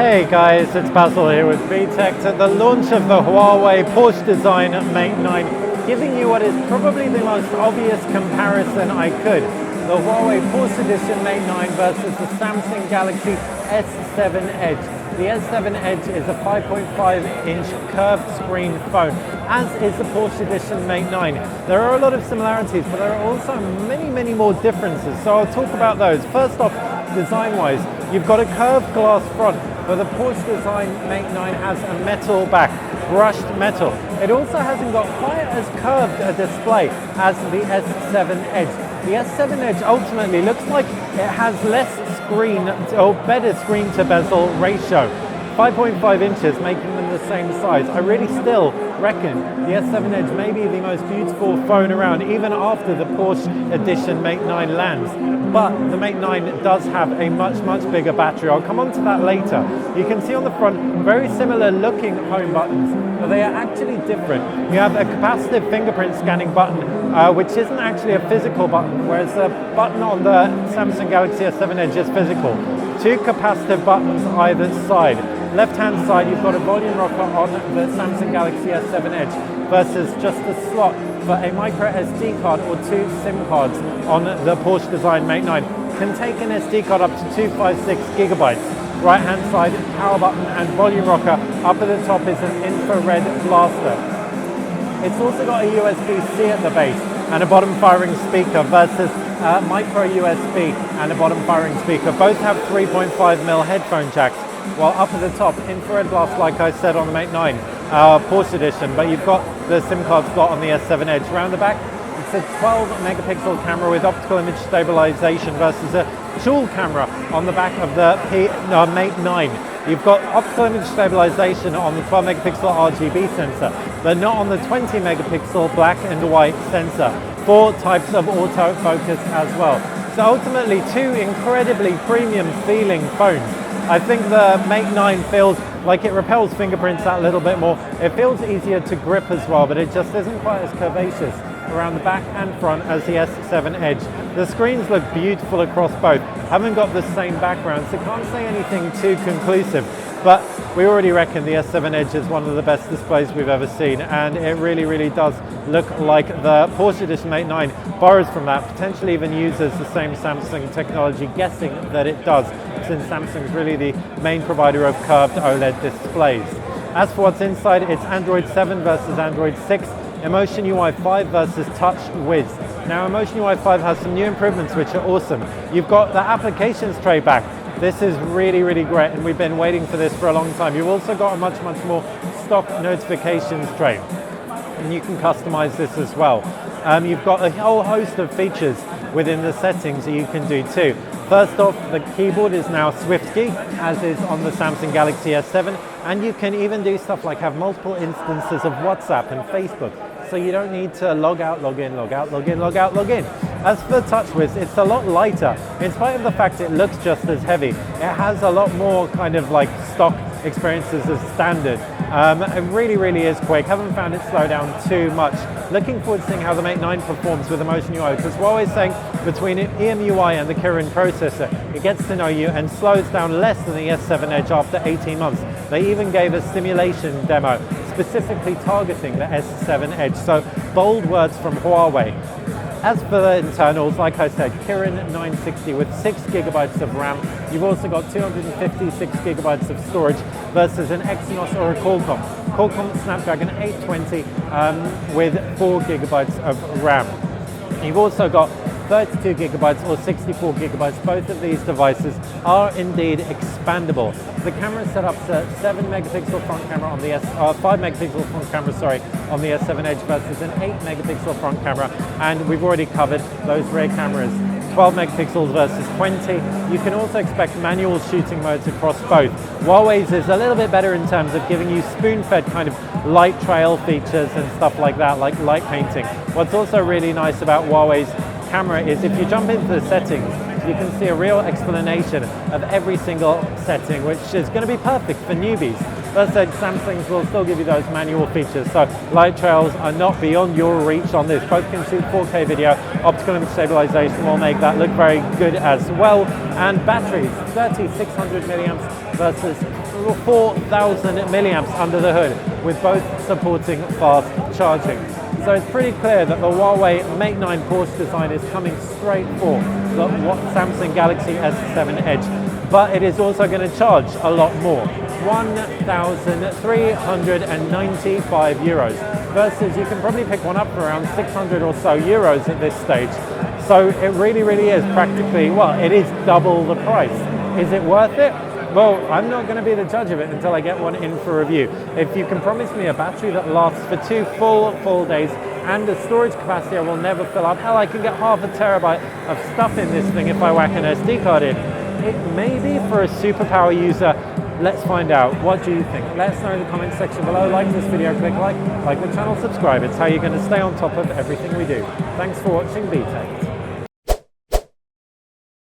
Hey guys, it's Basil here with VTech at the launch of the Huawei Porsche Design Mate 9, giving you what is probably the most obvious comparison I could. The Huawei Porsche Edition Mate 9 versus the Samsung Galaxy S7 Edge. The S7 Edge is a 5.5-inch curved screen phone, as is the Porsche Edition Mate 9. There are a lot of similarities, but there are also many more differences, so I'll talk about those. First off, design-wise, you've got a curved glass front, but the Porsche Design Mate 9 has a metal back, brushed metal. It also hasn't got quite as curved a display as the S7 Edge. The S7 Edge ultimately looks like it has less screen, or better screen to bezel ratio. 5.5 inches, making them the same size. I really still reckon the S7 Edge may be the most beautiful phone around, even after the Porsche Edition Mate 9 lands. But the Mate 9 does have a much bigger battery. I'll come on to that later. You can see on the front very similar looking home buttons, but they are actually different. You have a capacitive fingerprint scanning button, which isn't actually a physical button, whereas the button on the Samsung Galaxy S7 Edge is physical. Two capacitive buttons either side. Left-hand side, you've got a volume rocker on the Samsung Galaxy S7 Edge versus just a slot for a micro SD card or two SIM cards on the Porsche Design Mate 9. Can take an SD card up to 256 gigabytes. Right-hand side, power button and volume rocker. Up at the top is an infrared blaster. It's also got a USB-C at the base and a bottom firing speaker versus micro USB and a bottom firing speaker. Both have 3.5mm headphone jacks, while up at the top, infrared blast, like I said on the Mate 9 Porsche Edition, but you've got the SIM card slot on the S7 Edge. Around the back, it's a 12 megapixel camera with optical image stabilization versus a dual camera on the back of the Mate 9. You've got optical image stabilization on the 12 megapixel RGB sensor, but not on the 20 megapixel black and white sensor. 4 types of autofocus as well. So ultimately, two incredibly premium feeling phones. I think the Mate 9 feels like it repels fingerprints that little bit more. It feels easier to grip as well, but it just isn't quite as curvaceous around the back and front as the S7 Edge. The screens look beautiful across both. Haven't got the same background, so can't say anything too conclusive. But we already reckon the S7 Edge is one of the best displays we've ever seen, and it really does look like the Porsche Edition Mate 9 borrows from that, potentially even uses the same Samsung technology, guessing that it does, since Samsung's really the main provider of curved OLED displays. As for what's inside, it's Android 7 versus Android 6, EMUI 5 versus TouchWiz. Now, EMUI 5 has some new improvements which are awesome. You've got the applications tray back. This is really great, and we've been waiting for this for a long time. You've also got a much more stock notifications tray, and you can customize this as well. You've got a whole host of features within the settings that you can do too. First off, the keyboard is now SwiftKey, as is on the Samsung Galaxy S7, and you can even do stuff like have multiple instances of WhatsApp and Facebook, so you don't need to log out, log in, log out, log in, log out, log in. As for TouchWiz, it's a lot lighter. In spite of the fact it looks just as heavy, it has a lot more kind of like stock experiences as standard. It really is quick. Haven't found it slow down too much. Looking forward to seeing how the Mate 9 performs with EMUI, because Huawei's saying between EMUI and the Kirin processor, it gets to know you and slows down less than the S7 Edge after 18 months. They even gave a simulation demo specifically targeting the S7 Edge. So bold words from Huawei. As for the internals, like I said, Kirin 960 with 6 gigabytes of RAM. You've also got 256 gigabytes of storage versus an Exynos or a Qualcomm Snapdragon 820 with 4 gigabytes of RAM. You've also got 32 gigabytes or 64 gigabytes. Both of these devices are indeed expandable. The camera setup's a 7 megapixel front camera on the 5 megapixel front camera, on the S7 Edge versus an 8 megapixel front camera, and we've already covered those rear cameras. 12 megapixels versus 20. You can also expect manual shooting modes across both. Huawei's is a little bit better in terms of giving you spoon-fed kind of light trail features and stuff like that, like light painting. What's also really nice about Huawei's camera is if you jump into the settings, you can see a real explanation of every single setting, which is going to be perfect for newbies. That said, Samsung's will still give you those manual features, so light trails are not beyond your reach on this. Both can shoot 4K video, optical image stabilization will make that look very good as well, and batteries, 3600 milliamps versus 4000 milliamps under the hood, with both supporting fast charging. So it's pretty clear that the Huawei Mate 9 Porsche design is coming straight for the Samsung Galaxy S7 Edge, but it is also going to charge a lot more, 1,395 euros, versus you can probably pick one up for around 600 or so euros at this stage. So it really is practically, well, it is double the price. Is it worth it? Well, I'm not going to be the judge of it until I get one in for review. If you can promise me a battery that lasts for 2 full days and a storage capacity I will never fill up, hell, I can get half a terabyte of stuff in this thing if I whack an SD card in. It may be for a superpower user. Let's find out. What do you think? Let us know in the comment section below. Like this video, click like the channel, subscribe. It's how you're going to stay on top of everything we do. Thanks for watching VTech.